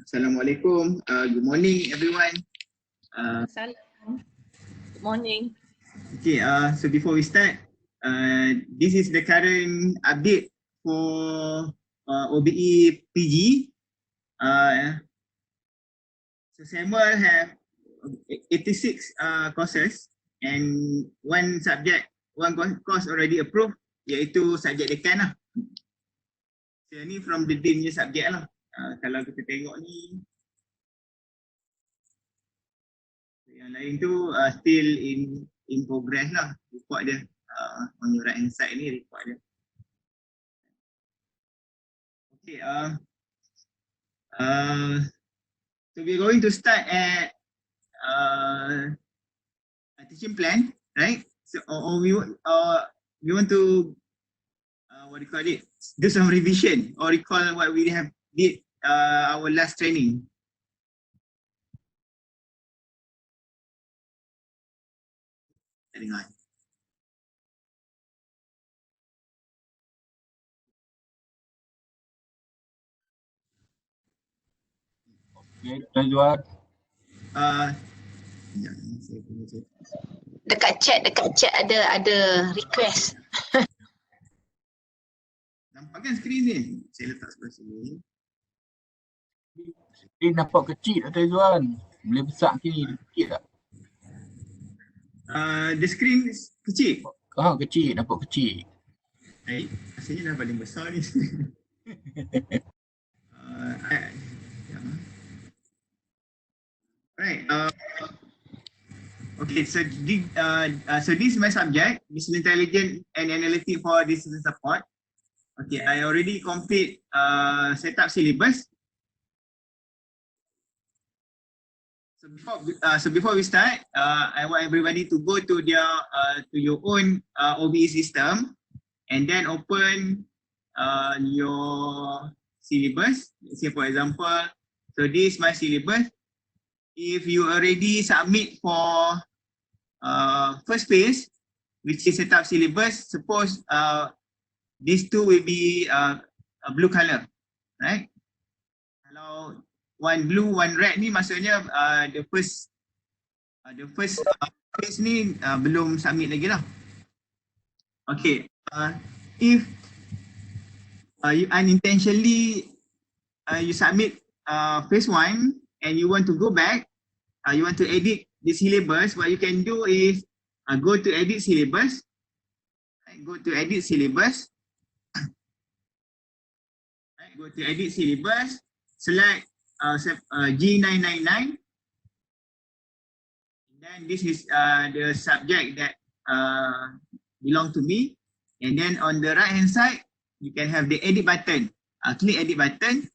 Assalamualaikum. Good morning, everyone. Salam. Good morning. Okay. So before we start, this is the current update for OBE PG. So Samuel have 86 courses and one course already approved, iaitu subjek dekan lah. So ni from the dean punya subjek lah. Kalau kita tengok ni, yang lain tu still in progress lah. Report dia on your right hand side ni, report dia. Okay. So we're going to start at a teaching plan, right? So we want to what do you call it? Do some revision or recall what we have did our last training. Dengar. Okay, Izwan. Dekat chat ada request. Nampakkan skrin ni. Saya letak sebelah sini. Skrin nampak kecil tak Izwan? Boleh besar sikit tak? The screen kecil. Kecil, nampak kecil. Baik, rasanya dah paling besar ni. Right. Okay, so this is my subject, business intelligence and analytics for decision support. Okay, I already complete setup syllabus. So before we start, I want everybody to go to your own OBE system and then open your syllabus. Let's say for example, so this is my syllabus. If you already submit for first phase, which is setup syllabus, suppose these two will be a blue color, right? Kalau one blue, one red ni maksudnya the first phase ni belum submit lagi lah. Okay, if you unintentionally you submit phase 1 and you want to go back, you want to edit the syllabus, what you can do is go to edit syllabus, right? Go to edit syllabus, right? Go to edit syllabus, select G999, and then this is the subject that belong to me, and then on the right hand side you can have the edit button. Click edit button.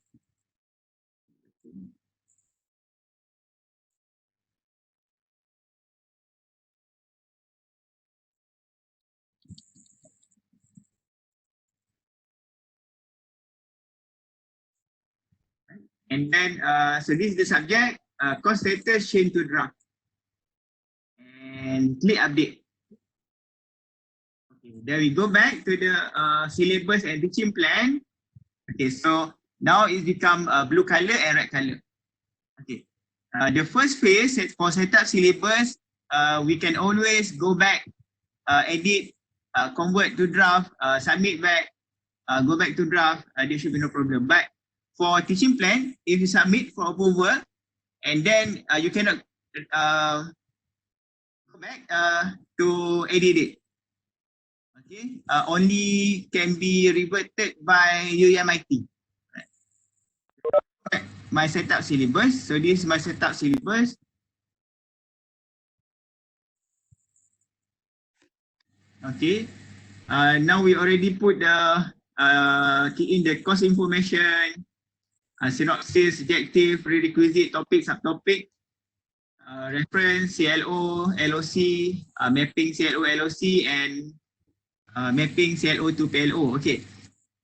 And then, so this is the subject, course status change to draft. And click update. Okay, then we go back to the syllabus and teaching plan. Okay, so now it's become blue color and red color. Okay, the first phase for setup syllabus, we can always go back, edit, convert to draft, submit back, go back to draft, there should be no problem. But for teaching plan, if you submit for approval and then you cannot go back to edit it. Okay, only can be reverted by UMIT. Right. My setup syllabus. So this is my setup syllabus. Okay, now we already put the key in the course information, synopsis, objective, prerequisite, topic, subtopic, reference, CLO, LOC, mapping CLO, LOC, and mapping CLO to PLO. Okay,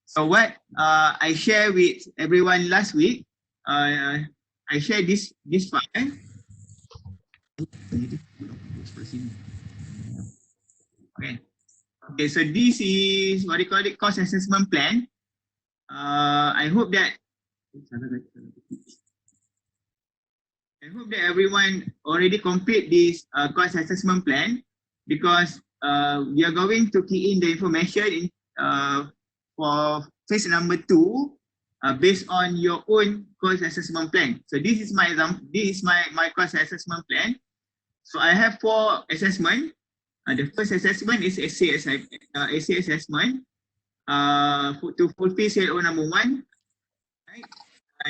so what I shared with everyone last week, I shared this file. Okay, so this is what they call it, course assessment plan. I hope that I hope that everyone already complete this course assessment plan, because we are going to key in the information in, for phase number 2 based on your own course assessment plan. So this is my my course assessment plan. So I have 4 assessment. The first assessment is essay assessment to fulfill CLO number 1. Right?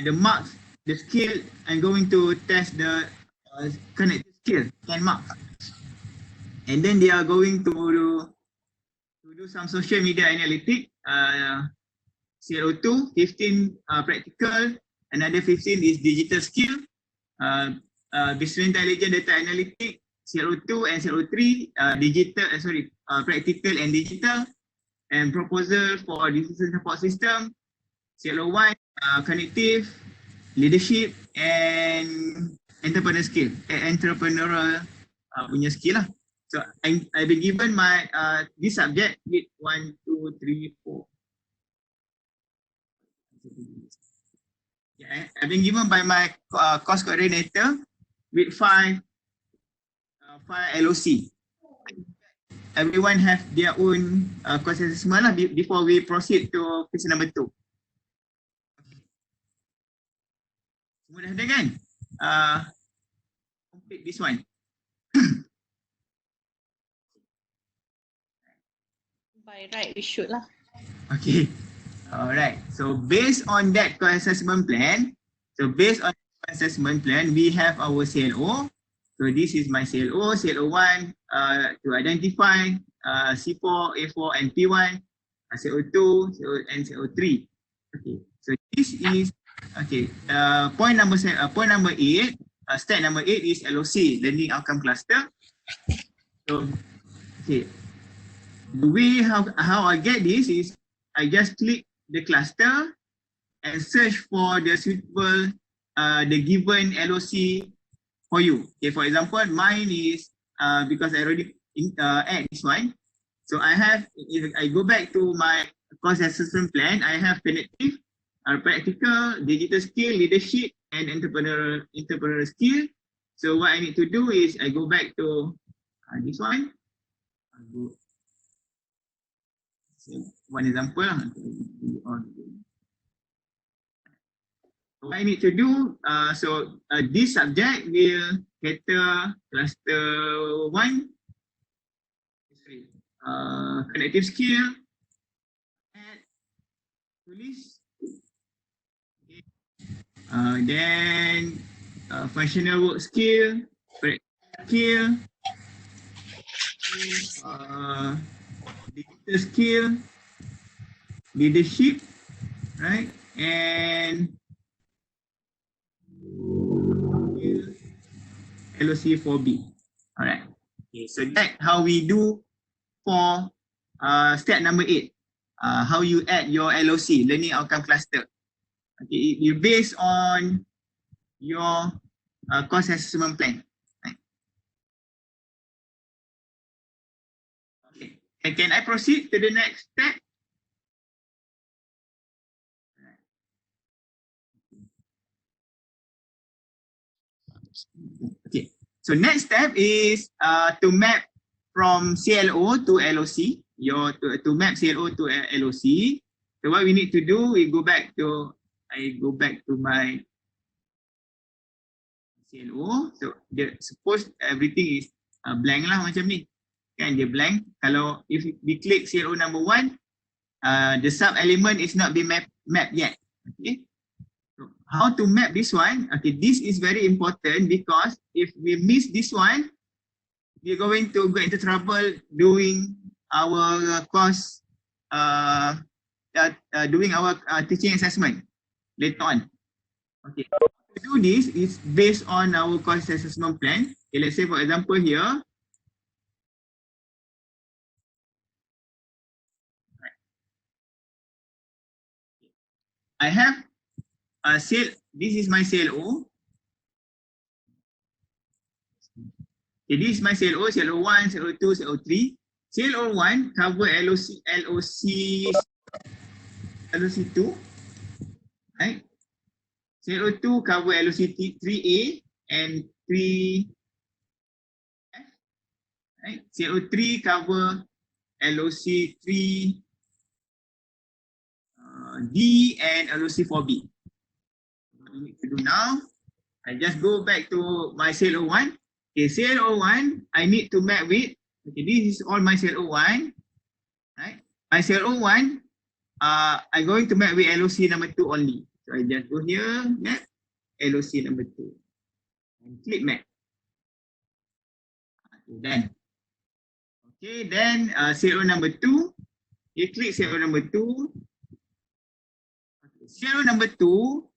The marks, the skill, I'm going to test the connected skill, 10 marks. And then they are going to do some social media analytics, CLO2, 15 practical, another 15 is digital skill, business intelligence data analytics, CLO2 and CLO3, practical and digital, and proposal for decision support system, CLO1, cognitive, leadership, and entrepreneurial punya skill lah. So I've been given my this subject with 1, 2, 3, 4. Yeah, I've been given by my course coordinator with 5 LOC. Everyone have their own course assessment lah before we proceed to phase number 2. Semua dah ada kan? Complete this one. By right, we should lah. Okay. Alright. So based on that course assessment plan, we have our CLO. So this is my CLO, CLO1 to identify C4, A4, and P1, CO2, and CO3. Okay. So this is point number 8. Step number 8 is LOC, Learning Outcome Cluster. So okay, the way how I get this is I just click the cluster and search for the suitable the given LOC for you. Okay, for example, mine is because I already add this one. So I have, if I go back to my course assessment plan, I have cognitive, practical, digital skill, leadership, and entrepreneurial skill. So what I need to do is I go back to this one. One example. What I need to do, this subject will cater cluster 1, cognitive skill, and police. Okay. Then functional work skill, skill, digital skill, leadership, right? And LOC4B. Alright. Okay, so that's how we do for step number 8. How you add your LOC, Learning Outcome Cluster. Okay, you based on your course assessment plan. Right. Okay, and can I proceed to the next step? Okay, so next step is to map from CLO to LOC. To map CLO to LOC. So what we need to do, I go back to my CLO. So suppose everything is blank lah macam ni. Kan dia blank. Kalau if we click CLO number 1, the sub element is not been mapped yet. Okay. So how to map this one? Okay, this is very important because if we miss this one, we're going to go into trouble doing our course, doing our teaching assessment later on. Okay, to do this is based on our course assessment plan. Okay, let's say for example here. I have a this is my CLO. Okay, this is my CLO, CLO1, CLO2, CLO3. CLO1 cover LOC2, right? CLO2 cover LOC 3A and 3F. Right? CLO3 cover LOC 3D and LOC 4B. What we need to do now, I just go back to my CLO1. Okay, CLO1, I need to map with, okay, this is all my CLO1, right? My CLO1, I'm going to map with LOC number 2 only. So I just go here, map, LOC number 2, and click map. Okay, done. Okay, then CLO number 2, you click CLO number 2. Okay, CLO number 2,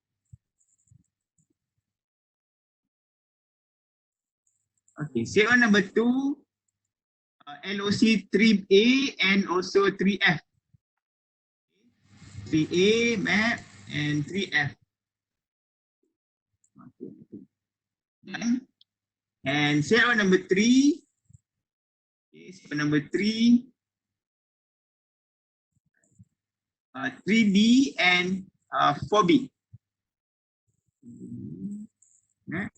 okay, CLO number 2, LOC 3A and also 3F. 3A map and 3F. Okay. Done. And CLO number 3, okay, CLO number 3, 3D and 4B. Map.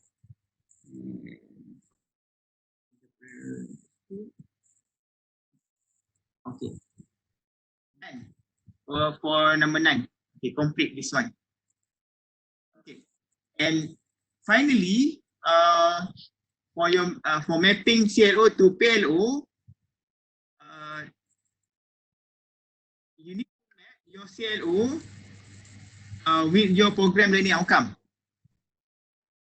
Okay. Done. For number 9. Okay, complete this one. Okay. And finally, for your for mapping CLO to PLO, you need to map your CLO with your program learning outcome.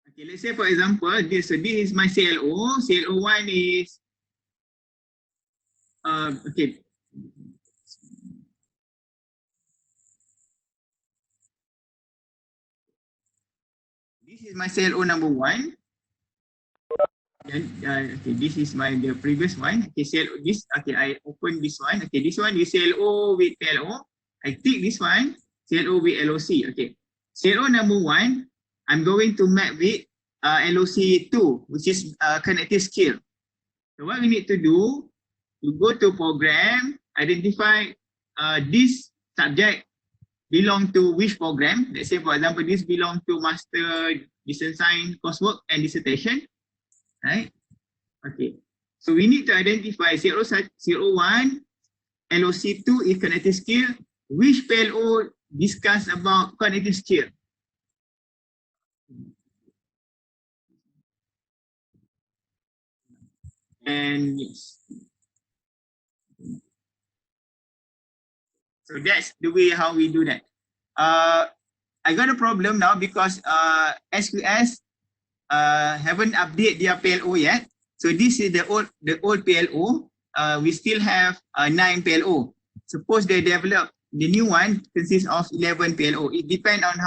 Okay, let's say for example, this is my CLO. CLO1 is okay. This is my CLO number 1. Then okay, this is the previous one. Okay, CLO this. Okay, I open this one. Okay, this one is CLO with PLO. I tick this one, CLO with LOC. Okay, CLO number 1, I'm going to map with LOC 2, which is connective skill. So what we need to do, you go to program, identify this subject belong to which program. Let's say for example, this belong to master distance science coursework and dissertation, right? Okay, so we need to identify CLO1, LOC2 is cognitive skill. Which PLO discuss about cognitive skill? And yes. So that's the way how we do that. I got a problem now because SQS haven't updated their PLO yet. So this is the old PLO. We still have 9 PLO. Suppose they develop the new one consists of 11 PLO. It depends on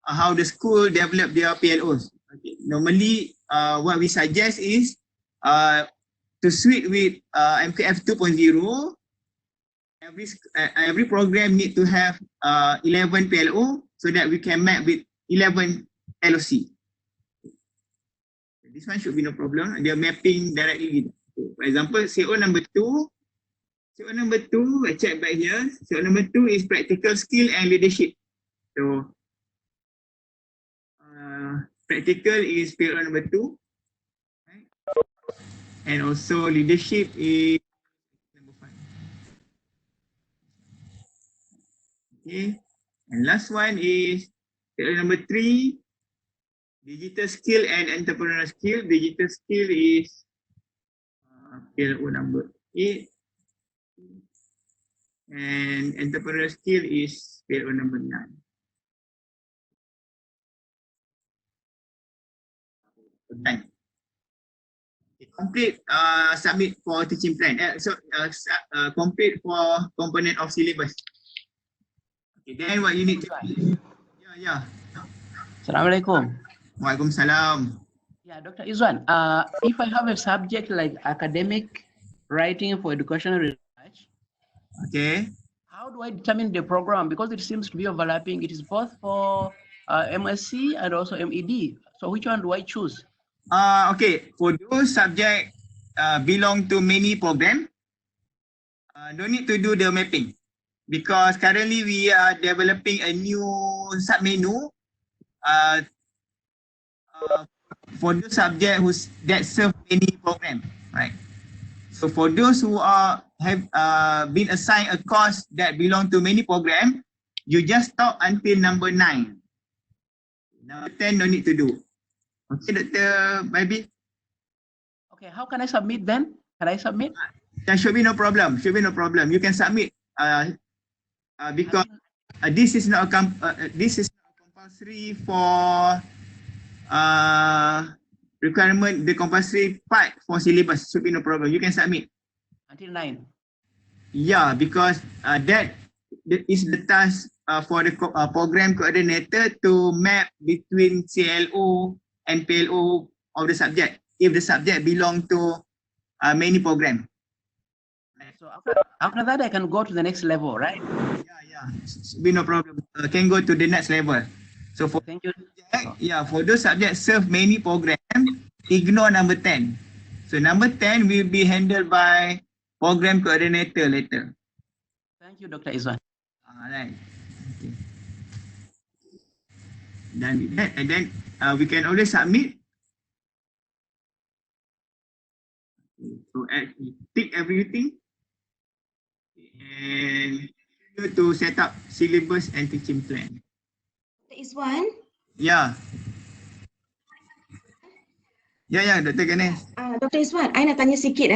how the school develop their PLOs. Okay. Normally, what we suggest is to switch with MKF 2.0. Every program need to have 11 PLO so that we can map with 11 LOC. This one should be no problem. They are mapping directly. For example, CO number 2. CO number 2, I check back here. CO number 2 is practical skill and leadership. So practical is PLO number 2. Right? And also leadership is number 5. Okay. And last one is PLO number 3. Digital skill and entrepreneurial skill. Digital skill is PLO number 8. And entrepreneurial skill is PLO number 9. Done. Okay, complete submit for teaching plan. Complete for component of syllabus. Okay, then what you need to do? Yeah. Assalamualaikum. Waalaikumsalam. Yeah, Dr. Izwan, if I have a subject like academic writing for educational research, Okay. how do I determine the program? Because it seems to be overlapping. It is both for MSc and also MED. So which one do I choose? Okay, for those subject belong to many program, don't need to do the mapping because currently we are developing a new submenu for those subject that serve many program, right? So for those who have been assigned a course that belong to many program, you just stop until number 9. Number 10 no need to do. Okay, Dr. Baby? Okay, how can I submit then? Can I submit? There should be no problem. Should be no problem. You can submit because this is not compulsory for requirement, the compulsory part for syllabus. Should be no problem. You can submit. Until 9. Yeah, because that is the task for the program coordinator to map between CLO and PLO of the subject if the subject belong to many program. So after that, I can go to the next level, right? Yeah. Be no problem. Can go to the next level. So for Thank you. for those subjects serve many program, ignore number 10. So number 10 will be handled by program coordinator later. Thank you, Dr. Izwan. Alright. Okay. Done with that, and then we can always submit. So tick everything and to set up syllabus and teaching plan. Izwan? Yeah, Dr. Ganesh. Dr. Izwan, I nak tanya sikit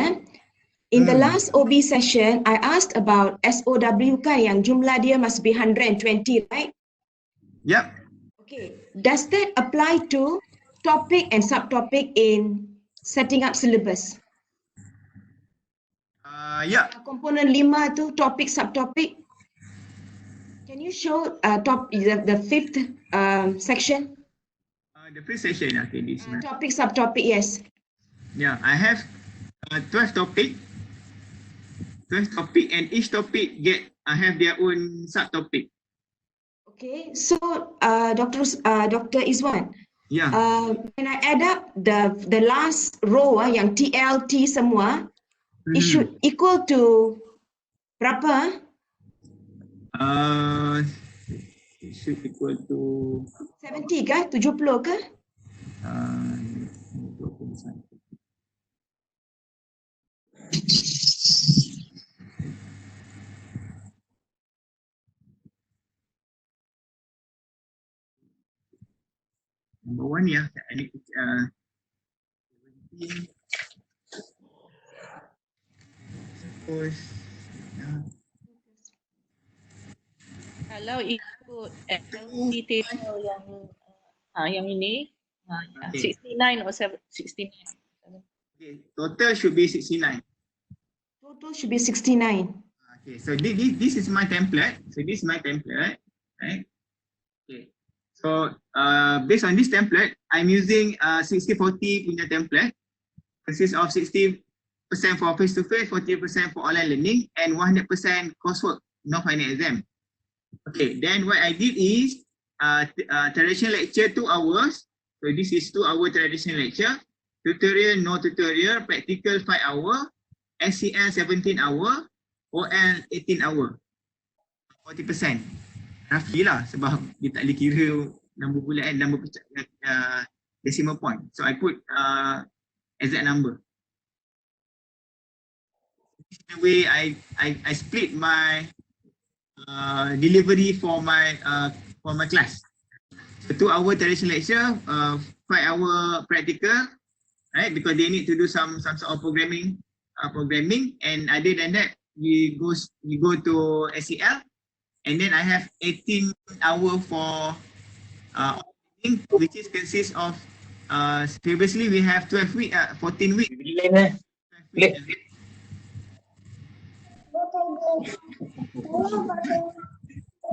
In the last OB session, I asked about SOW kan yang jumlah dia must be 120, right? Yep. Okay. Does that apply to topic and subtopic in setting up syllabus? Yeah. Component 5 tu topic subtopic. Can you show the fifth section? The first session, okay, this one. Topic subtopic, yes. Yeah, I have 12 topic. 12 topic, and each topic have their own subtopic. Okay, so Dr. Izwan, Yeah. when I add up the last row yang TL, T semua, it should equal to berapa? It should equal to 70 kah? 70 kah? Number 1, yeah. I need to, Kalau ikut LC table yang ini, Okay. 69 or 69. Okay, total should be 69. Total should be 69. Okay, so this is my template. So this is my template, right? Okay. So based on this template, I'm using 60-40 punya template. Consists of 60% for face-to-face, 40% for online learning, and 100% coursework, no final exam. Okay, then what I did is traditional lecture 2 hours. So this is 2-hour traditional lecture. Tutorial, no tutorial, practical 5 hour, SCL 17 hour, OL 18 hour. 40%. Roughly lah sebab dia tak boleh kira nombor bulat nombor decimal point. So I put exact number. This is the way I split my delivery for my class. So 2-hour traditional lecture, 5-hour practical, right? Because they need to do some sort of programming, and other than that, we go to SEL, and then I have 18 hour for which is consists of previously we have 12 week, 14 week.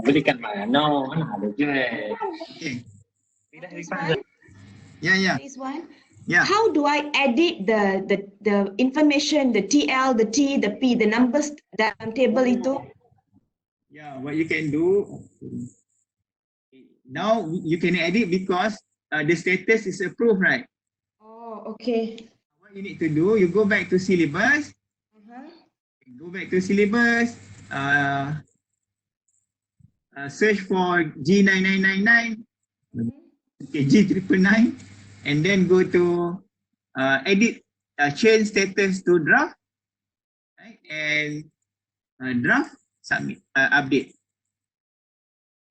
Belikan mana? Ada je. Okay. Yeah. Yeah. How do I edit the information, the TL, the T, the P, the numbers dalam table itu? Yeah, what you can do now, you can edit because the status is approved, right? Oh, okay. What you need to do, you go back to syllabus. Go back to syllabus. Search for G9999. Okay, G999, and then go to edit, change status to draft, right? And draft, submit, update.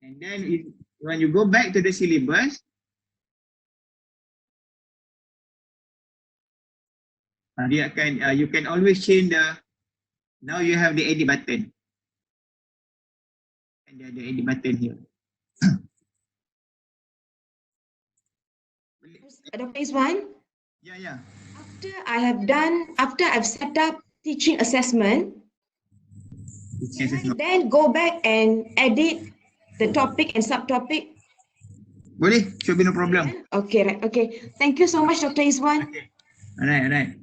And then when you go back to the syllabus, dia akan, you can always change now you have the edit button. And there the edit button here. Dr. Izwan, Yeah. after I've set up teaching assessment, can I then go back and edit the topic and subtopic? Boleh, should be no problem. Okay, right. Okay. Thank you so much, Dr. Izwan. Okay. Alright.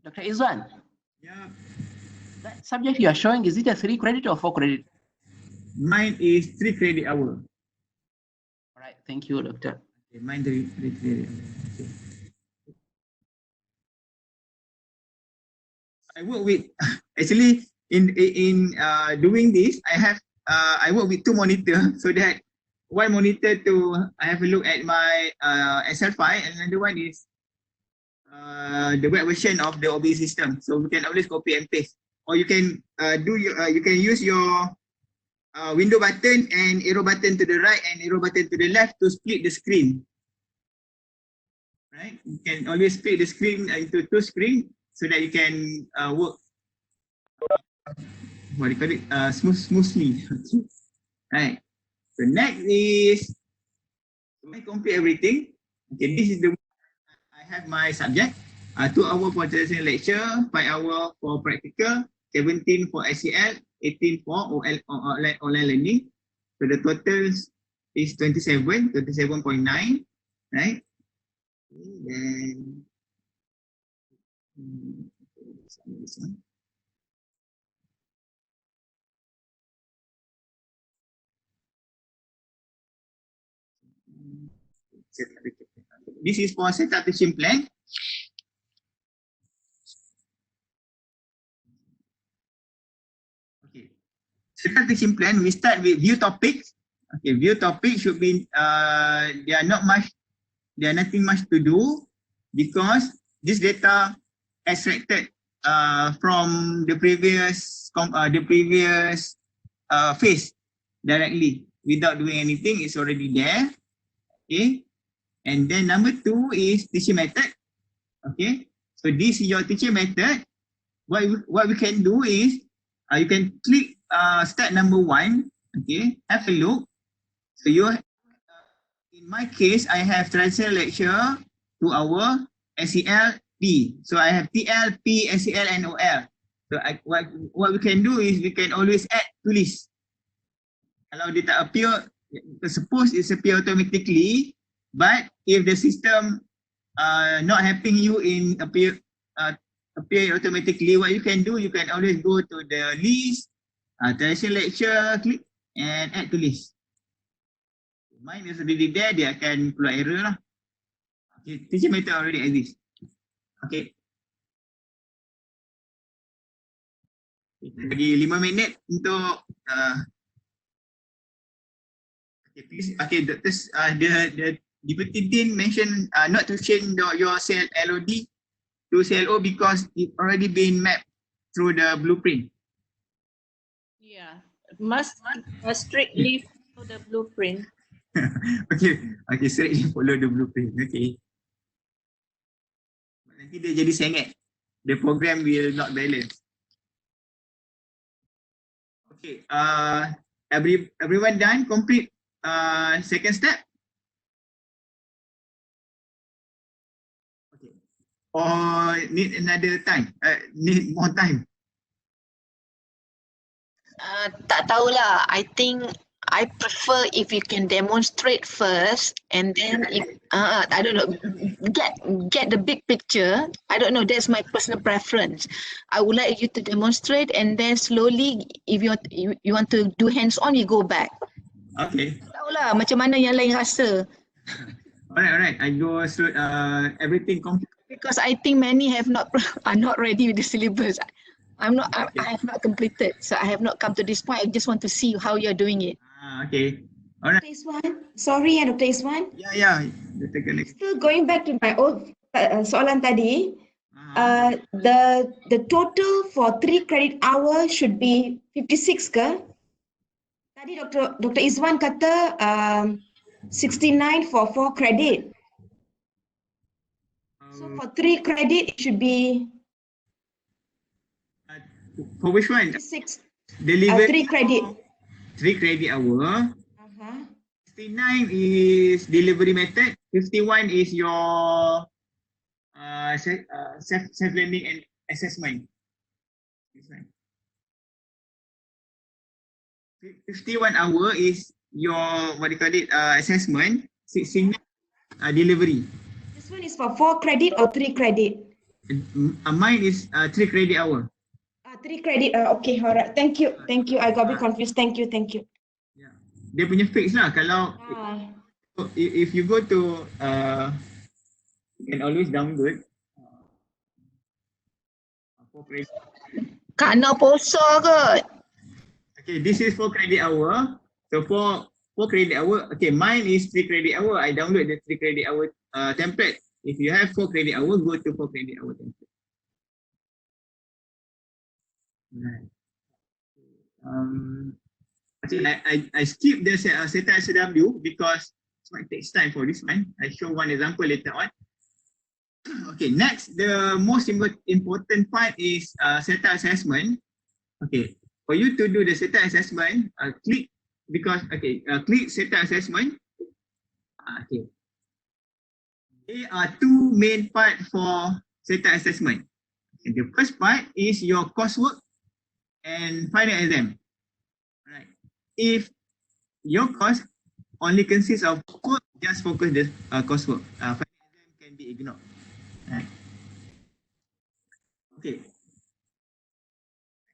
Dr. Izwan, Yeah. that subject you are showing, is it a 3 credit or 4 credit? Mine is 3 credit hour. All right, thank you, Doctor. Okay, mine 3 credit hour. Okay. I work with actually in doing this, I work with 2 monitors so that one monitor I have a look at my Excel file, and another one is the web version of the OBE system. So we can always copy and paste, or you can you can use your window button and arrow button to the right and arrow button to the left to split the screen. Right? You can always split the screen into 2 screens so that you can work what do you call it, smoothly. Right. So next is I complete everything. Okay, this is the I have my subject. 2 hours for traditional lecture, 5 hours for practical, 17 for ICL, 18 for online learning. So the total is 27.9, right? Then this one. This is for setup teaching plan. Okay. Setup teaching plan, we start with view topics. Okay, view topic should be there are nothing much to do because this data extracted from the previous phase directly without doing anything. It's already there. Okay. And then number 2 is teaching method. Okay, so this is your teaching method. What we can do is you can click step number 1. Okay, have a look. So you in my case, I have traditional lecture 2 hour, SEL, P. So I have TL, P, SEL, and OL. So what we can do is we can always add tulis. Kalau dia tak appear, suppose it's appear automatically, but if the system not helping you in appear automatically, what you can do, you can always go to the list, traditional lecture, click and add to list. Mine is already there, dia akan keluar error lah. Okay, teaching method already exist. Okay. Bagi 5 minit untuk okay, please. Okay, the Deputy Dean mentioned not to change your cell LOD to CLO because it already been mapped through the blueprint. Yeah, must strictly follow the blueprint. Okay, straight follow the blueprint. Okay. Nanti dia jadi sengit. The program will not balance. Okay, everyone done? Complete second step? Okay. Or need another time? Need more time? Tak tahulah. I think I prefer if you can demonstrate first and then if I don't know, get the big picture. I don't know, that's my personal preference. I would like you to demonstrate and then slowly if you want to do hands-on, you go back. Okay. Tahulah macam mana yang lain rasa. Alright. I go through everything complete. Because I think many are not ready with the syllabus. I have not completed, so I have not come to this point. I just want to see how you're doing it. Okay. Alright. Dr. Izwan, sorry Dr. Izwan. Yeah. Dr. Khalid. Still going back to my old soalan tadi, Uh-huh. the total for 3 credit hour should be 56 ke? Tadi Dr. Izwan kata 69 for 4 credit. So for 3 credit it should be For which one? 56. Delivery 3 credit. 3 credit hour. Uh-huh. 69 is delivery method. 51 is your self learning and assessment. This one. 51 hour is your what do you call it assessment. 69 delivery. This one is for 4 credit or 3 credit? Mine is 3 credit hour. 3 credit. Okay, alright. Thank you. I got a bit confused. Thank you. Yeah. Dia punya fix lah. Kalau if you go to you can always download 4 credit. Kak nak posa ke? Okay, this is 4 credit hour. So for 4 credit hour, okay, mine is 3 credit hour. I download the 3 credit hour template. If you have 4 credit hour, go to 4 credit hour template. Right. I skip the setup SW because it takes time for this one. I show one example later on. Okay, next, the most important part is setup assessment. Okay, for you to do the setup assessment, click setup assessment. Okay, there are 2 main part for setup assessment. Okay, the first part is your coursework and final exam. Right. If your course only consists of work, just focus the coursework. Final exam can be ignored. Right. Okay.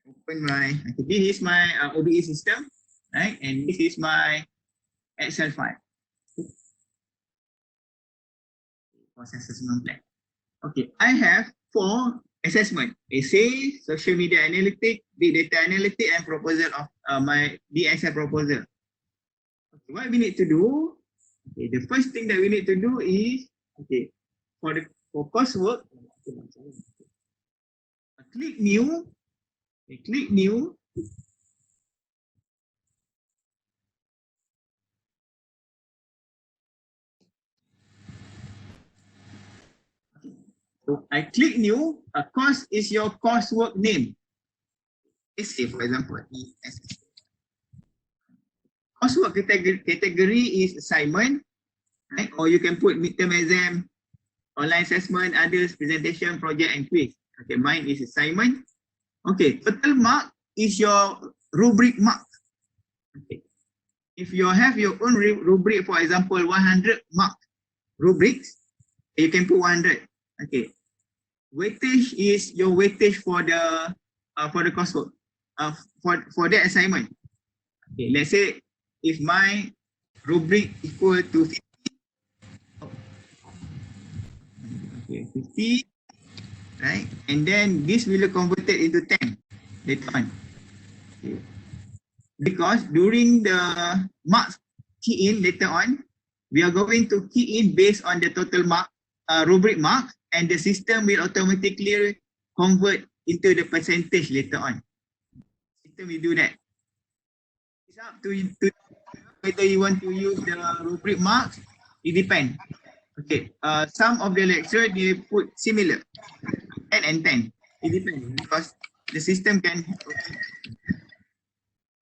Open my. Okay, this is my OBE system, right? And this is my Excel file. Course assessment plan. Okay, I have 4 assessment: essay, social media analytics, big data analytics, and proposal of my DXL proposal. Okay, what we need to do? Okay, the first thing that we need to do is for coursework, click new. Okay, click new. So I click new. A course is your coursework name. Essay, for example. Coursework category is assignment, right? Or you can put midterm exam, online assessment, others, presentation, project, and quiz. Okay, mine is assignment. Okay, total mark is your rubric mark. Okay, if you have your own rubric, for example, 100 mark rubrics, you can put 100. Okay, weightage is your weightage for the coursework, for the assignment. Okay, let's say if my rubric equal to 50, okay, 50, right? And then this will be converted into 10 later on. Okay. Because during the marks key in later on, we are going to key in based on the total mark, rubric mark, and the system will automatically convert into the percentage later on. System will do that. It's up to you whether you want to use the rubric marks. It depends. Okay, some of the lecture they put similar 10 and 10. It depends because the system can.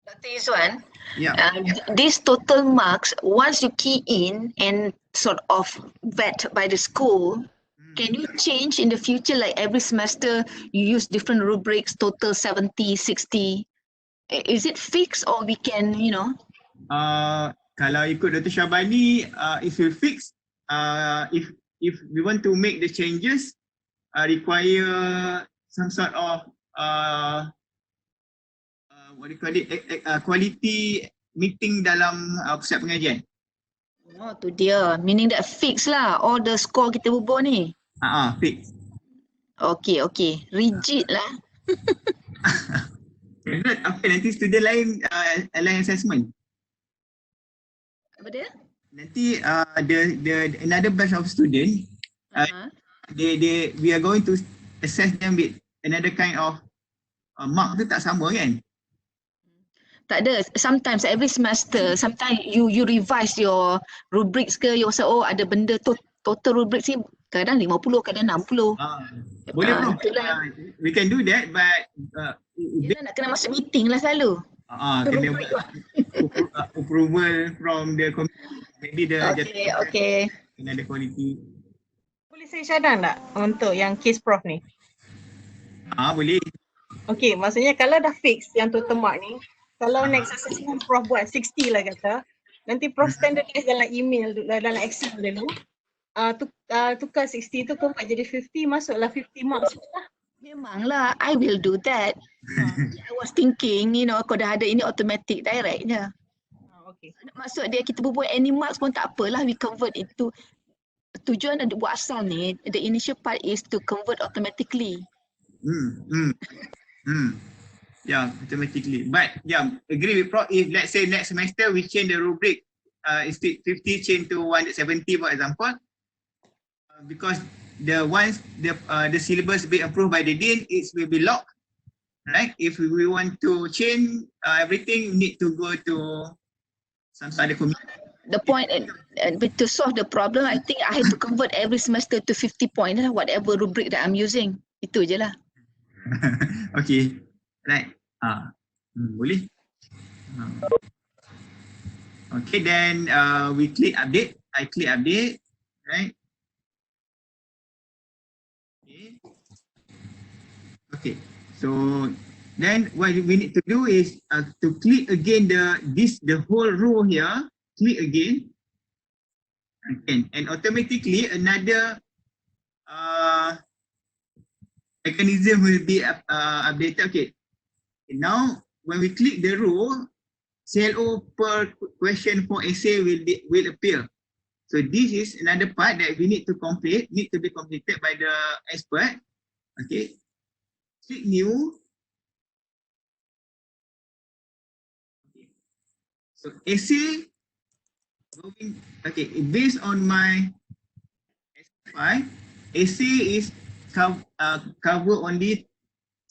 Dr. Izwan, Yeah. these total marks, once you key in and sort of vet by the school, can you change in the future, like every semester you use different rubrics, total 70, 60? Is it fixed or we can, Kalau ikut Dr. Syabani, if you fix, if we want to make the changes, require some sort of what do you call it, quality meeting dalam pusat pengajian. Oh, tu dia. Meaning that fix lah all the score kita bubuh ni. Fix. Okay. Rigid lah. Apa nanti student lain lain assessment. Apa dia? Nanti the another batch of student, we are going to assess them with another kind of mark tu tak sama kan? Tak ada. Sometimes every semester, sometimes you revise your rubrics ke, you also ada benda total rubrics ni kadang 50, kadang 60. Boleh bro. Itulah. We can do that, but Yelah, nak kena masuk meeting lah selalu. kena approval from the committee. Maybe the Okay. kena ada quality. Boleh saya cadang tak untuk yang case prof ni? Boleh. Okay, maksudnya kalau dah fix yang total mark ni, kalau next assessment prof buat 60 lah kata, nanti prof standardize dalam email, dalam Excel dulu, tukar 60 tu convert jadi 50, masuklah 50 marks lah. Memanglah, I will do that. I was thinking, kalau dah ada ini automatic direct je. Okay. Maksud dia kita berbuat any marks pun tak apalah, we convert itu. Tujuan ada buat asal ni, the initial part is to convert automatically. Yeah, automatically. But yeah, agree with Prof. If let's say next semester we change the rubric, instead 50 change to 170 for example, because the syllabus be approved by the dean, it will be locked, right? If we want to change everything, need to go to some other committee. The point to solve the problem, I think I have to convert every semester to 50 points lah, whatever rubric that I'm using. Itu je lah. Okay, right. Boleh. Okay, then we click update. I click update, right? Okay. So then what we need to do is to click again the whole row here. Click again, and automatically another mechanism will be updated. Okay. Now when we click the row, CLO per question for essay will appear. So this is another part that we need to complete, need to be completed by the expert. Okay. Click new. Okay. So essay going, okay, based on my S5, essay is cover only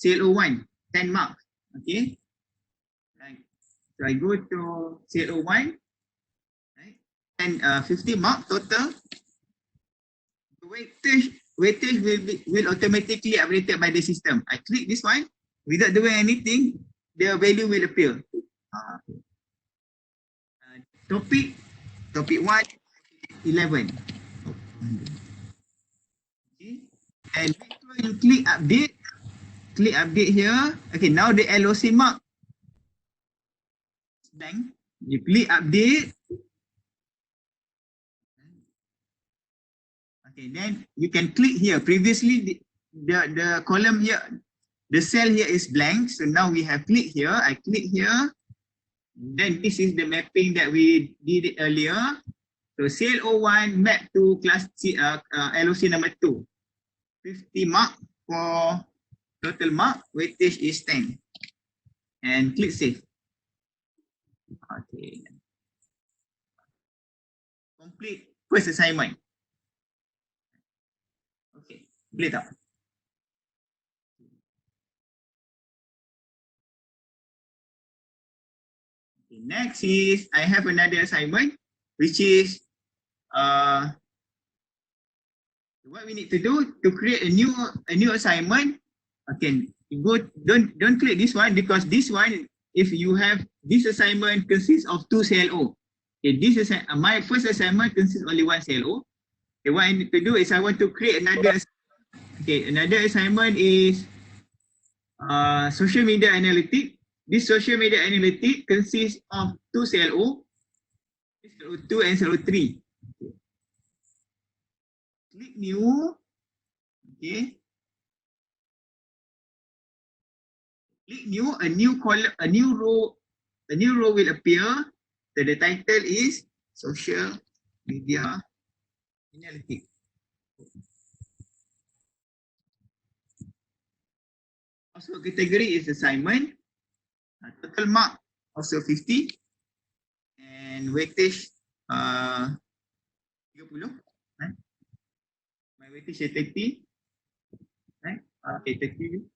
CLO1, 10 marks. Okay. Right. So I go to CLO1, right, and 50 marks total. The weightage will automatically updated by the system. I click this one, without doing anything, the value will appear. Topic 1, 11. Okay. And before you click update here. Okay, now the LOC mark is blank. You click update. Okay, then you can click here. Previously the column here, the cell here is blank. So now we have click here. I click here. Then this is the mapping that we did earlier. So CLO1 map to class LOC number 2. 50 mark for total mark, weightage is 10. And click save. Okay. Complete first assignment. Okay, boleh tak? Okay, next is I have another assignment, which is what we need to do to create a new assignment. Okay, don't click this one, because this one, if you have this assignment consists of 2 CLO. Okay, this is my first assignment consists only 1 CLO. Okay, what I need to do is I want to create another. Okay, another assignment is social media analytics. This social media analytics consists of 2 CLO, CLO2 and CLO3. Okay. Click new. Okay. Click new. A new column, a new row will appear. So the title is social media analytics. Also category is assignment. Total mark also 50. And weightage 30. Right? My weightage is 30. Right? Okay, 30.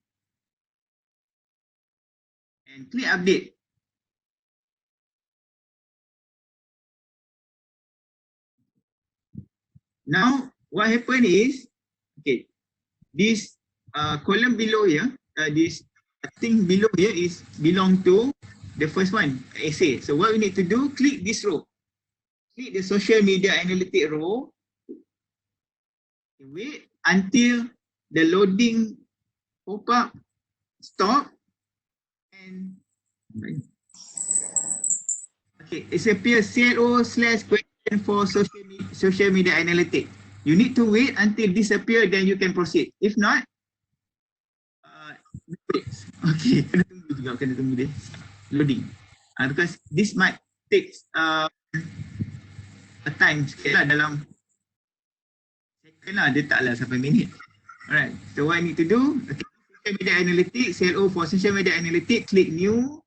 And click update. Now, what happened is, okay, this column below here, this thing below here is belong to the first one, essay. So what we need to do, click this row. Click the social media analytic row. Wait until the loading pop-up stop and okay, it appears CLO/question for social media analytic. You need to wait until this appear, then you can proceed. If not, okay, kena tunggu dia loading. Because this might take a time sikit lah, dalam second lah, dia taklah sampai minit. Alright, so what I need to do, okay, social media analytics, CLO for social media analytics, click new.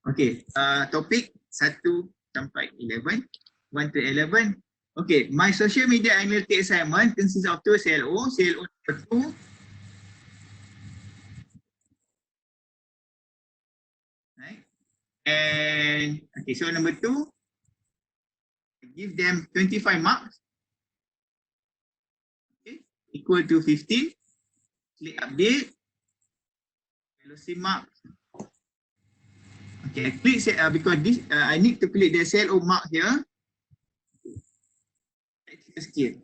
Okay, topik 1 sampai 11, 1 to 11. Okay, my social media analytics assignment consists of 2 CLO, CLO number 2. Right, and okay, so number 2, give them 25 marks. Okay, equal to 15. Click update. Velocity mark. Okay, click because this I need to click the CLO mark here. Skill.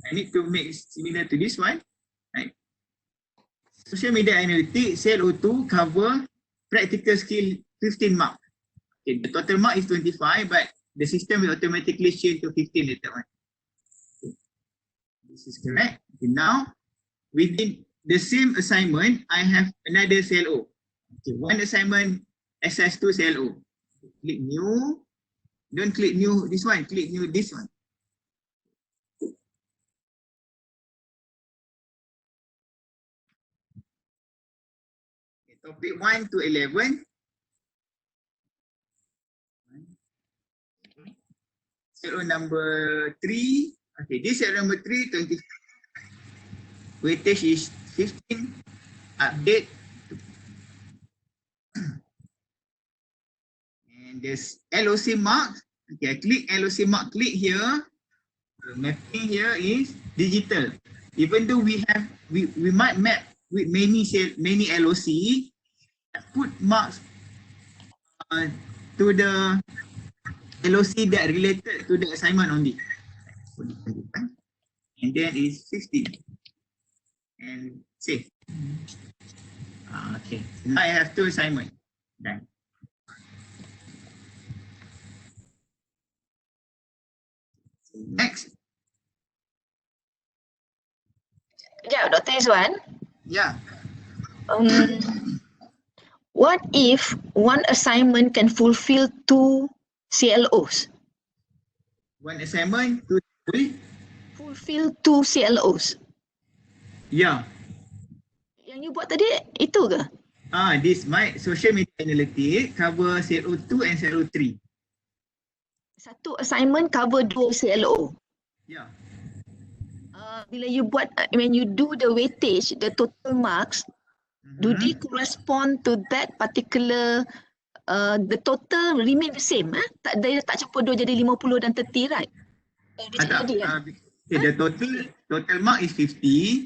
I need to make similar to this one. Right. Social media analytics, CLO2 cover practical skill 15 mark. Okay, the total mark is 25, but the system will automatically change to 15 later on. Okay. This is correct. Okay, now, within the same assignment, I have another CLO. Okay, one assignment, SS2 CLO. Click new. Don't click new this one, click new this one. Okay, topic 1 to 11. CLO number 3. Okay, this CLO number 3, 25. Weightage is 15. Update. And this LOC mark. Okay, I click LOC mark, click here. The mapping here is digital. Even though we might map with many LOC, put marks to the LOC that related to the assignment only. And then is 15. And save. Okay. Now I have 2 assignments. Done. Next. Yeah, Dr. Izwan. Yeah. What if one assignment can fulfill 2 CLOs? One assignment to Fulfill 2 CLOs. Yeah. Yang you buat tadi itu ke? This my social media analytics cover CLO2 and CLO3. Satu assignment cover 2 CLO. Yeah. Bila you buat, when you do the weightage, the total marks, do they correspond to that particular, the total remain the same? Dia tak campur 2 jadi 50 dan 30, right? Okay, the total mark is 50.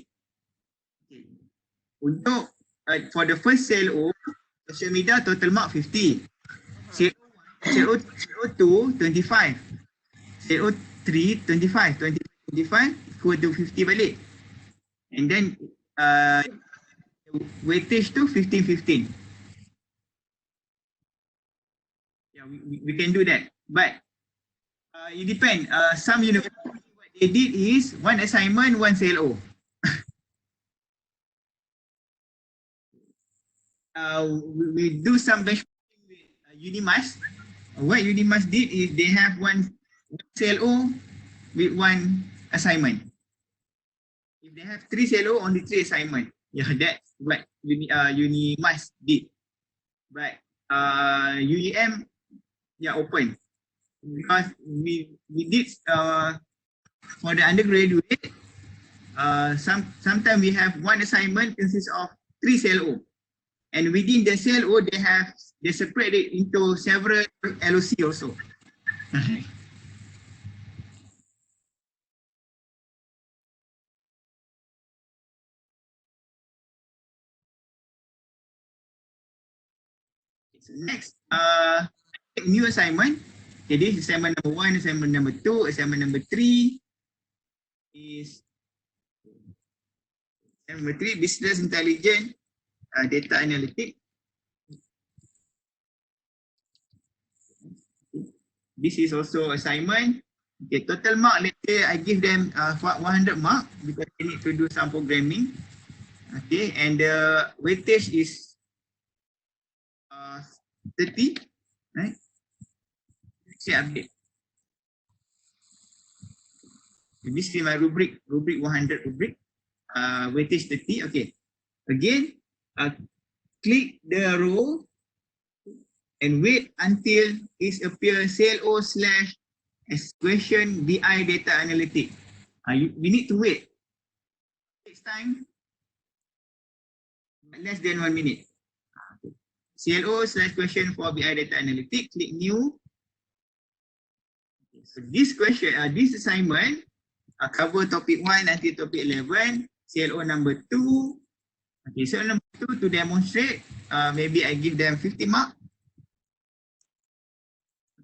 Okay. Untuk for the first CLO, social media total mark 50. CLO2 25. CLO3 25. 25 equal to 50 balik. And then weightage to 15. Yeah, we can do that. But it depends. Some universities what they did is 1 assignment, 1 CLO. We do some benchmarking with Unimas. What Unimas did is they have one CLO with one assignment. If they have 3 CLO, only 3 assignment. Yeah, that's what uni must did. But UEM, yeah, open. Because we did for the undergraduate, sometimes we have one assignment consists of 3 CLO. And within the CLO, they separate it into several LOC also. So next, new assignment. Okay, this is assignment number 1, assignment number 2, assignment number 3 is number 3, business intelligence, data analytics. This is also assignment. Okay, total mark, let's say I give them 100 mark because they need to do some programming. Okay, and the weightage is 30, right? Let's update. This is my rubric 100 rubric, weightage 30. Okay, again, click the row and wait until it appears CLO / question BI data analytic. We need to wait. It takes time, less than 1 minute. CLO / question for BI data analytic, click new. Okay, so this question, this assignment cover topic 1 until topic 11, CLO number 2. Okay, so number 2 to demonstrate, maybe I give them 50 mark.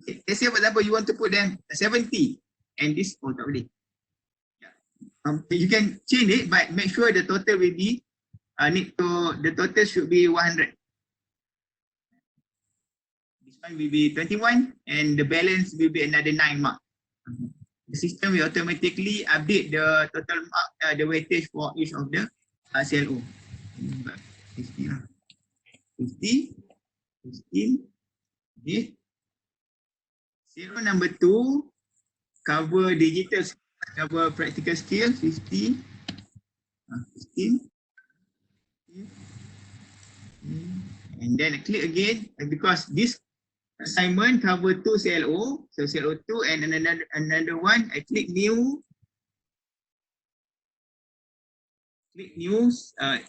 Okay, let's say for example you want to put them 70 and this tak boleh. You can change it, but make sure the total will be the total should be 100. This one will be 21 and the balance will be another 9 mark. The system will automatically update the total mark, the weightage for each of the CLO. 50, 15. Okay. CLO number 2 cover digital, cover practical skill, 50. 15. And then I click again because this assignment cover 2 CLO, so CLO 2 and another one. I click new. Click new,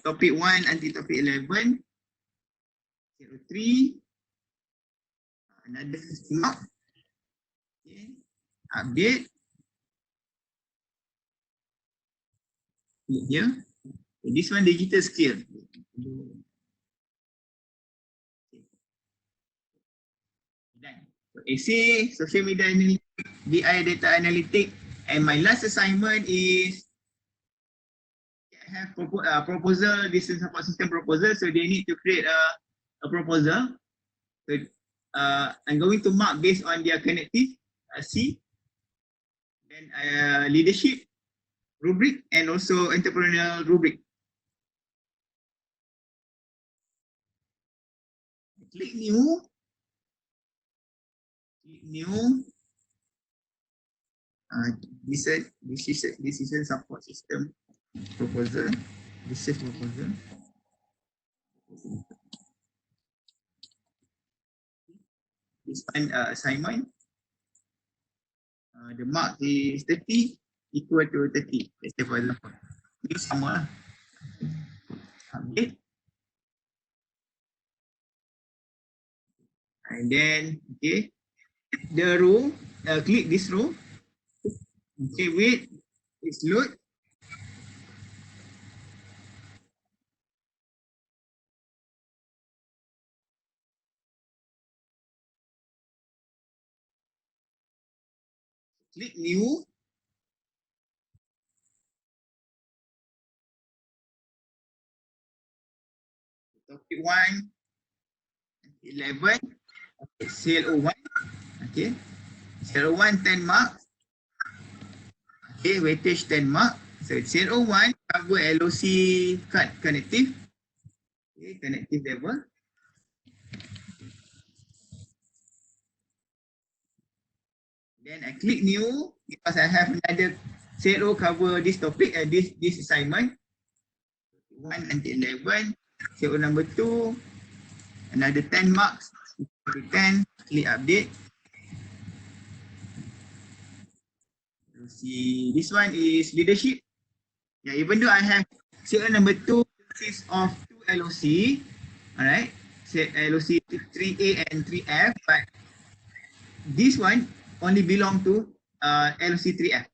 topic 1 until topic 11. CLO 3. Another 50 mark. Okay. Update. Click here. Okay, this one digital skill. Done. So essay, social media analytics, BI data analytics, and my last assignment is I have proposal, business support system proposal. So they need to create a proposal. So I'm going to mark based on their connective C, then leadership rubric and also entrepreneurial rubric. Click new. Click new. Decision support system proposal. This is proposal. This one assignment. The mark is 30 equal to 30. Let's say for example. This sama. Update. And then okay, the row, click this row. Okay, wait, it's load. Click new. Topic 1, 11, okay, CLO 1, okay, CLO 1 10 marks, okay, weightage 10 mark. So CLO 1 cover LOC card connective, okay, connective level. Then I click new. because I have another CLO cover this topic and this assignment. 1 until 11. CLO number 2, another 10 marks. 10, click update. You see, this one is leadership. Yeah, even though I have CLO number 2 consists of 2 LOC, alright, LOC 3A and 3F, but this one only belong to LOC 3F,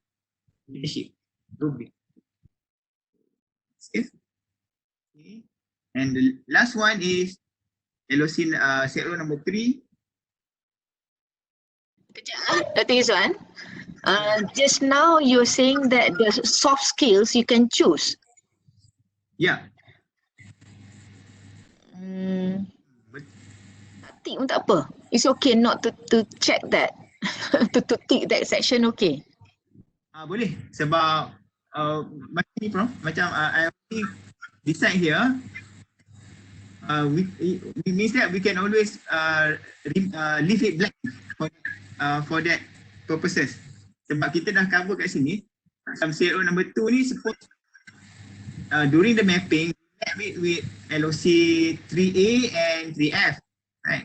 leadership. Okay. Okay. And the last one is LOC CLO number 3. Dr. Izwan, just now you're saying that the soft skills you can choose. Yeah. Tick pun tak apa. It's okay not to check that. to tick that section, okay. Boleh sebab macam ni Prof, macam I only decide here. We means that we can always leave it blank for that purposes. Sebab kita dah cover kat sini. Macam CLO number 2 ni suppose during the mapping with LOC 3A and 3F, right?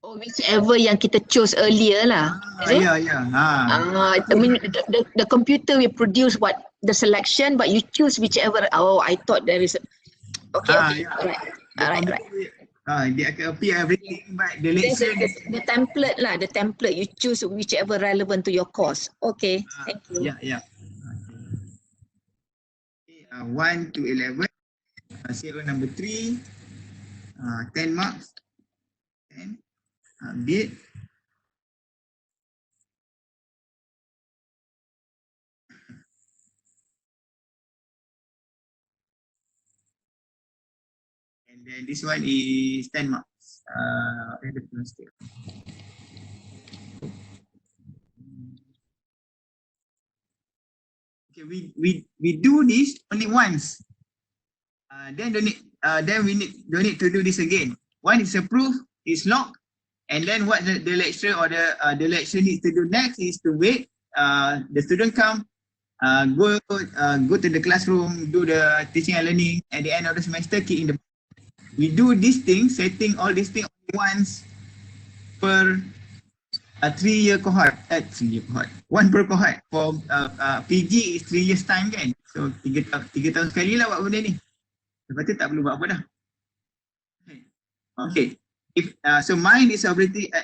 Oh, whichever yang kita chose earlier lah. Yeah. I mean, the computer will produce what the selection, but you choose whichever. Oh, I thought there is. Okay. Yeah. Alright. Dia akan appear everything, but the lecture The template lah, the template. You choose whichever relevant to your course. Okay, thank you. Yeah. Okay, 1 to 11. CLO number 3. 10 marks. 10. Bit. And then this one is 10 marks. Okay, we do this only once. Then don't need to do this again. One is approved, is locked, and then what the lecturer or the lecturer needs to do next is to wait. The student come, go to the classroom, do the teaching and learning. At the end of the semester, key in the. We do these things, setting all these things once per 3-year cohort. 3-year cohort. One per cohort. For PG is 3 years time kan. So 3 tahun sekali lah buat benda ni. Lepas tu tak perlu buat apa dah. Okay. If so mine is already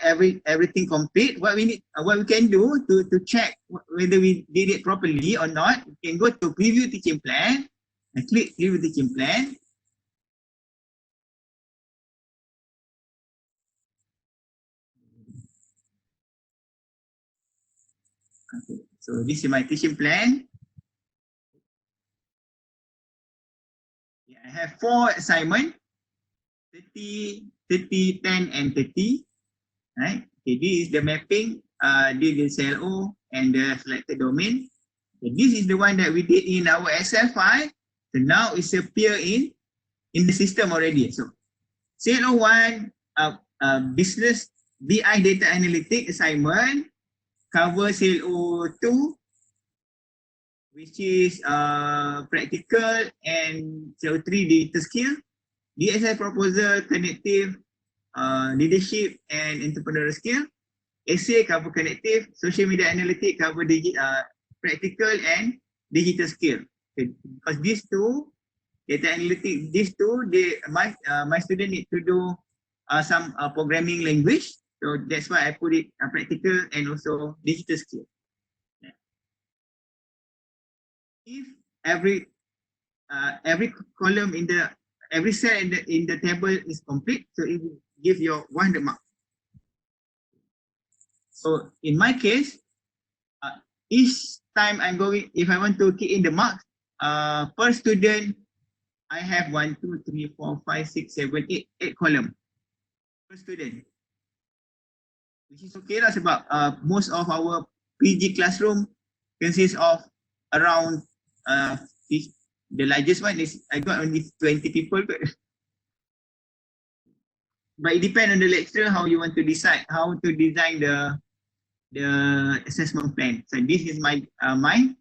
everything complete. What we can do to check whether we did it properly or not, we can go to preview teaching plan and click preview teaching plan. Okay. So this is my teaching plan. I have 4 assignments, 30, 10 and 30. Right? Okay, this is the mapping, this is the CLO and the selected domain. Okay, this is the one that we did in our Excel file. So now it's appear in the system already. So CLO 1, business BI data analytics assignment, cover CLO 2, which is practical, and CLO 3 digital skill, DSI proposal, connective, leadership and entrepreneurial skill, essay cover connective, social media analytics cover practical and digital skill. Okay. Because these two, data analytics, my student need to do some programming language. So that's why I put it practical and also digital skill. Yeah. If every column in every cell in the table is complete, so it will give you 100 marks. So in my case, each time I'm going, if I want to key in the marks, per student, I have 1, 2, 3, 4, 5, 6, 7, 8 column per student. Which is okay lah sebab most of our PG classroom consists of around the largest one is I got only 20 people. But it depends on the lecturer how you want to decide how to design the the assessment plan. So this is my mine.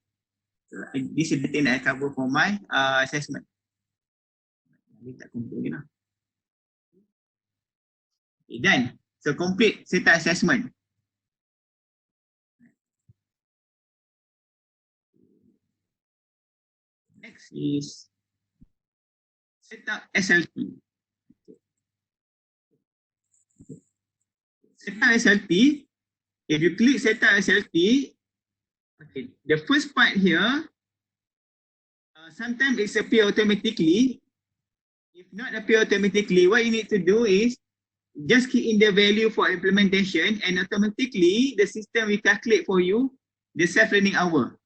This is the thing that I cover for my assessment. Okay, done. So complete setup assessment. Next is setup SLT. Setup SLT. If you click setup SLT, okay, the first part here, sometimes it's appear automatically. If not appear automatically, what you need to do is just key in the value for implementation and automatically the system will calculate for you the self-learning hour.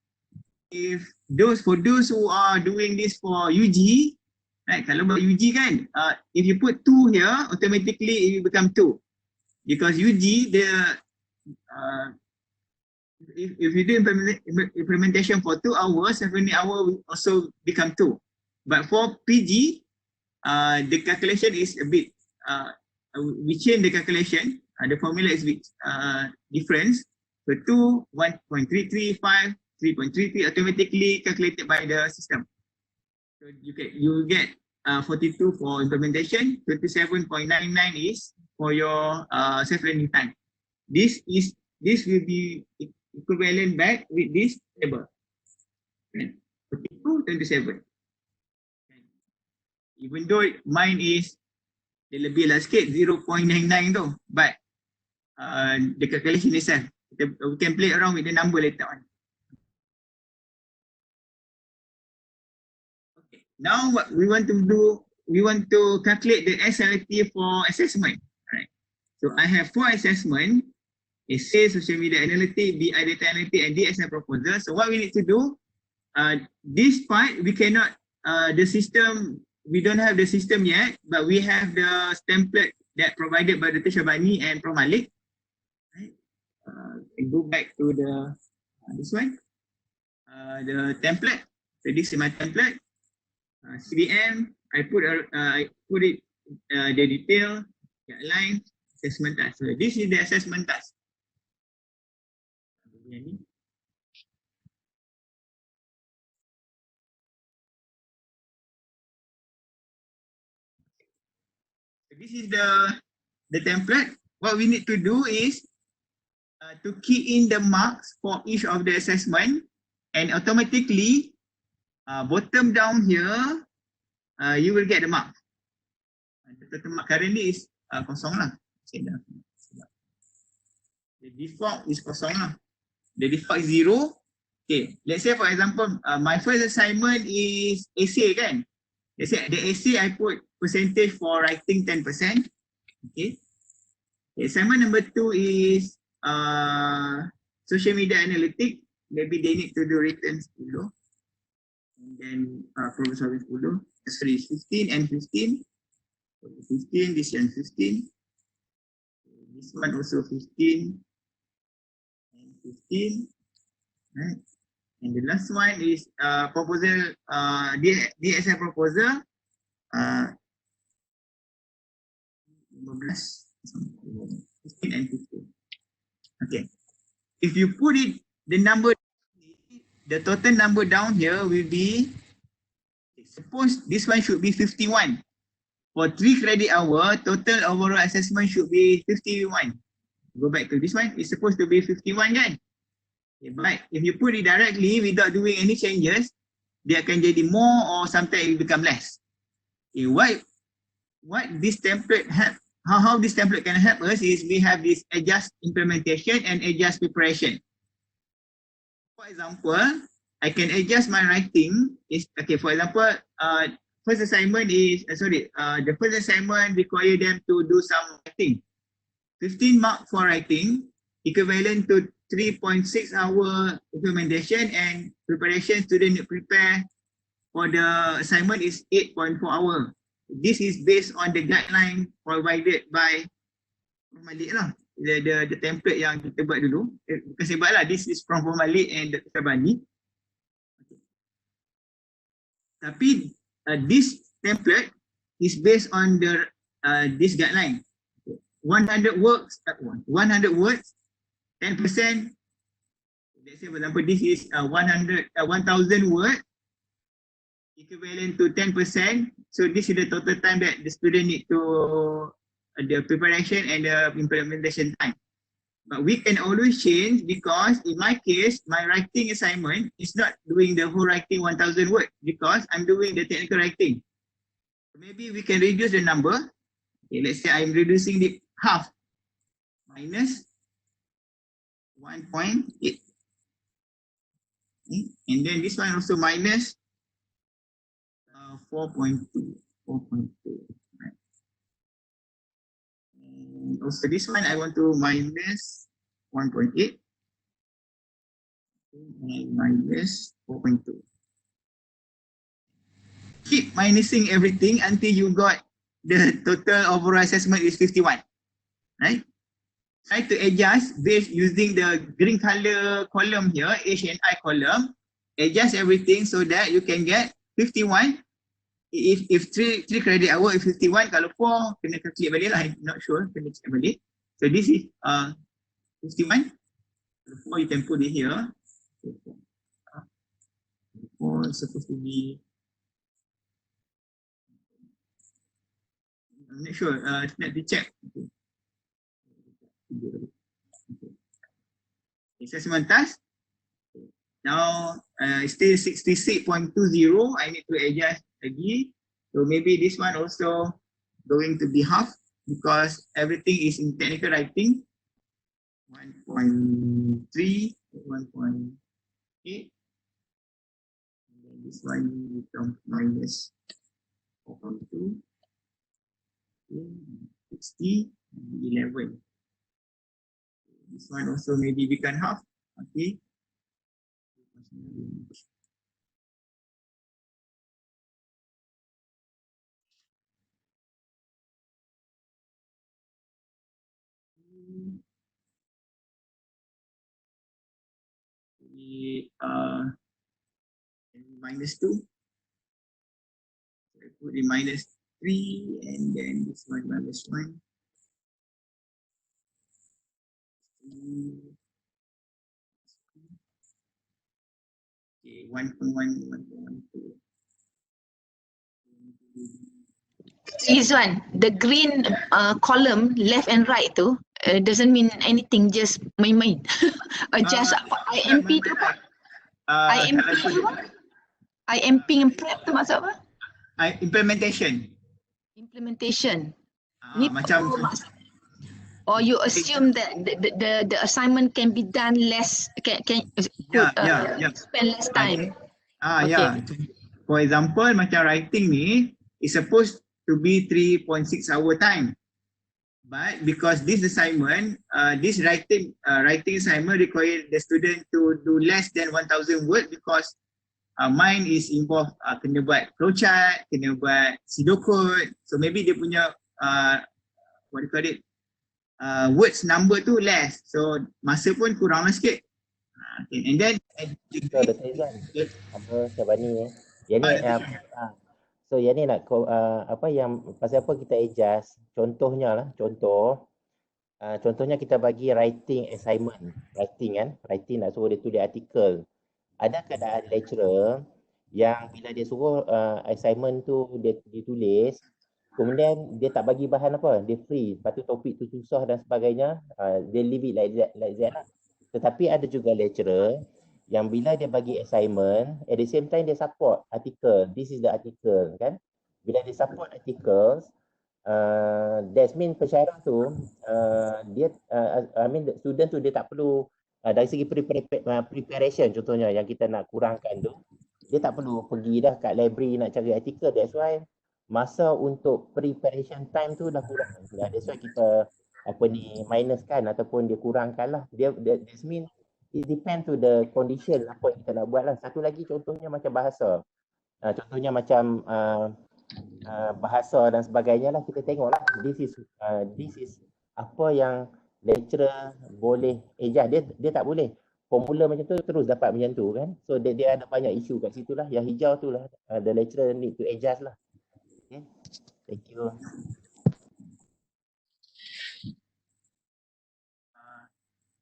For those who are doing this for UG, right? Kalau buat UG kan, if you put 2 here, automatically it will become 2. Because UG, if you do implementation for 2 hours, self-learning hour will also become 2. But for PG, the calculation is a bit, we change the calculation, the formula is a bit different. So 2, 1.335, 3.33 automatically calculated by the system. So you get 42 for implementation, 27.99 is for your self-learning time. This will be equivalent back with this table. 42, 27. Even though mine is dia lebih lah sikit 0.99 tu, but the calculation itself, we can play around with the number later on. Okay, now what we want to do, we want to calculate the SLT for assessment. Right. So I have 4 assessment: essay, social media analytics, BI data analytics, and DSM proposal. So what we need to do, this part we cannot, the system, we don't have the system yet, but we have the template that provided by Dr. Shaharanee and Prof. Malik. Right. Go back to the this one, the template. So this is my template. CDM. I put it the detail, guideline, assessment task. So this is the assessment task. This is the template. What we need to do is to key in the marks for each of the assessment, and automatically bottom down here you will get the mark. The total mark currently is kosong lah. The default is kosong lah. The default is 0. Okay, let's say for example my first assignment is essay kan. Let's say the essay I put percentage for writing 10%. Okay. Assignment number 2 is social media analytics. Maybe they need to do written 10. And then problem solving 10. Sorry, 15 and 15. 15, this one 15. This one also 15 and 15. Right. And the last one is proposal, DSM proposal. 15 and 15. Okay. If you put it, the number, the total number down here will be, suppose this one should be 51. For 3 credit hour, total overall assessment should be 51. Go back to this one, it's supposed to be 51 kan? Okay, but if you put it directly without doing any changes, dia akan jadi more or sometimes it will become less. Okay, what this template have, how this template can help us is we have this adjust implementation and adjust preparation. For example, I can adjust my writing. Is okay. For example, first assignment is the first assignment require them to do some writing. 15 mark for writing, equivalent to 3.6 hour implementation, and preparation student prepare for the assignment is 8.4 hour. This is based on the guideline provided by Malik lah. The template yang kita buat dulu. Bukan saya buat lah. This is from Malik and Dr. Shaharanee. Okay. Tapi this template is based on the this guideline. 100 words 10%. Let's say for example, this is 1,000 word equivalent to 10%. So this is the total time that the student need to the preparation and the implementation time. But we can always change, because in my case, my writing assignment is not doing the whole writing 1,000 word, because I'm doing the technical writing. Maybe we can reduce the number. Okay, let's say I'm reducing the half, minus 1.8. Okay. And then this one also minus 4.2. Right. And also this one I want to minus 1.8 and minus 4.2. Keep minusing everything until you got the total overall assessment is 51. Right? Try to adjust based using the green color column here, H and I column. Adjust everything so that you can get 51. If 3 credit hour, if 51, kalau 4 kena calculate balik lah. I'm not sure, kena check balik. So this is 51. 4 you can put it here. 4 is supposed to be, I'm not sure, need to check. Okay. Assessment task. Now still 66.20. I need to adjust again. So maybe this one also going to be half, because everything is in technical writing. 1.3, 1.8. And then this one becomes minus 4.2, 60, 11. This one also maybe become half. Okay. We minus 2. So I put in minus 3, and then this one minus 1. Okay, 1.1, 1.12. Izwan, the green column left and right tu doesn't mean anything, just main-main. Just apa IMP tu apa? IMP tu apa? IMP and prep tu maksud apa? Implementation. Implementation. Ni Macam or you assume that the assignment can be done less, can spend less time. Yeah. For example, macam writing ni is supposed to be 3.6 hour time. But because this assignment, this writing assignment require the student to do less than 1,000 word, because mine is involved kena buat flowchart, kena buat pseudocode. So maybe dia punya what do you call it, words number tu less. So masa pun kurang lah sikit. Okay. And then Dr. Izwan, apa Shaharanee yang ni so yang ni nak apa yang pasal apa kita adjust, contohnya kita bagi writing assignment, writing nak suruh dia tulis artikel. Ada keadaan lecturer yang bila dia suruh assignment tu dia tulis, kemudian dia tak bagi bahan apa, dia free, lepas tu topik tu susah dan sebagainya, dia leave it like that lah. Tetapi ada juga lecturer yang bila dia bagi assignment, at the same time dia support artikel. This is the article, kan? Bila dia support articles, that mean pensyarah tu, dia, the student tu dia tak perlu, dari segi preparation contohnya yang kita nak kurangkan tu, dia tak perlu pergi dah kat library nak cari artikel. That's why masa untuk preparation time tu dah kurang. That's why kita minuskan ataupun dia kurangkan lah. That mean it depend to the condition apa yang kita nak buat lah. Satu lagi contohnya macam bahasa. Contohnya macam bahasa dan sebagainya lah, kita tengok lah. This is apa yang lecturer boleh adjust. Dia tak boleh formula macam tu terus dapat macam tu, kan. So dia ada banyak isu kat situ lah. Yang hijau tu lah, the lecturer need to adjust lah. Okay. Thank you.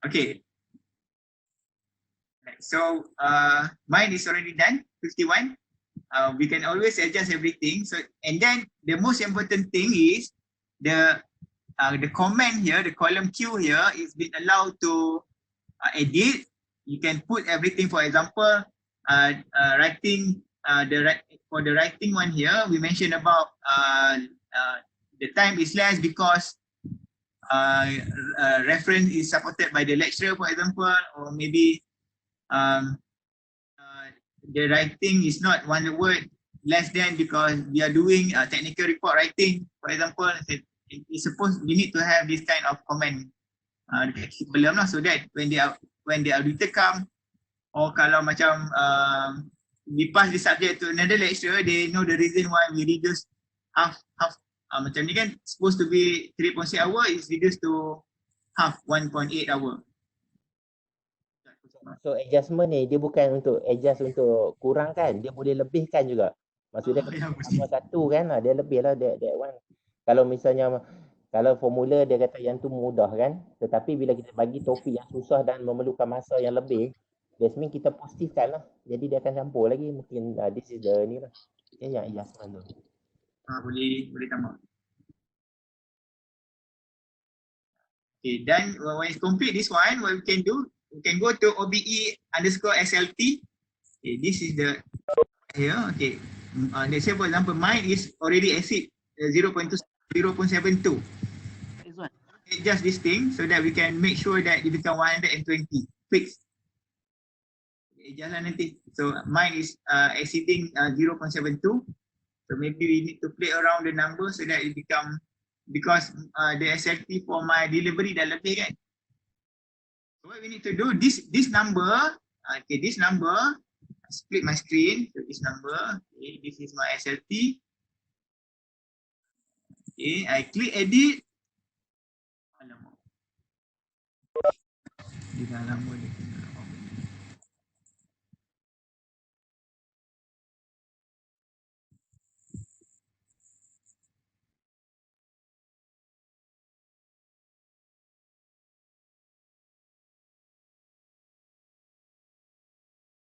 Okay, Right. So mine is already done, 51. We can always adjust everything. So and then the most important thing is the comment here, the column Q here is been allowed to edit. You can put everything. For example, writing for the writing one here, we mentioned about the time is less because reference is supported by the lecturer, for example, or maybe the writing is not one word less than because we are doing technical report writing, for example. It's supposed we need to have this kind of comment dekat column lah, so that when the auditor come, or kalau macam we pass the subject to another lecturer, they know the reason why we reduce half macam ni kan, supposed to be 3.6 hour is reduced to half, 1.8 hour. So adjustment ni dia bukan untuk adjust untuk kurangkan, dia boleh lebihkan juga. Maksudnya sama satu kan, dia lebih lah that one. Kalau misalnya kalau formula dia kata yang tu mudah kan, tetapi bila kita bagi topik yang susah dan memerlukan masa yang lebih, that means kita positifkan lah. Jadi dia akan campur lagi, mungkin this is the ni lah. Yang adjustment tu. Boleh tambah. Okay, then when it's complete this one, what we can do, we can go to OBE_SLT. Okay, this is the here. Okay, let's say for example, mine is already exceed 0.72. Izwan. Adjust this thing so that we can make sure that it become 120 fixed. Adjust lah nanti. So mine is exceeding 0.72. So maybe we need to play around the number so that it become, because the SLT for my delivery dah lebih kan. So what we need to do, this number, okay, this number, I split my screen, so this number, okay, this is my SLT. Okay, I click edit. Alamak. Dia dah lama dia.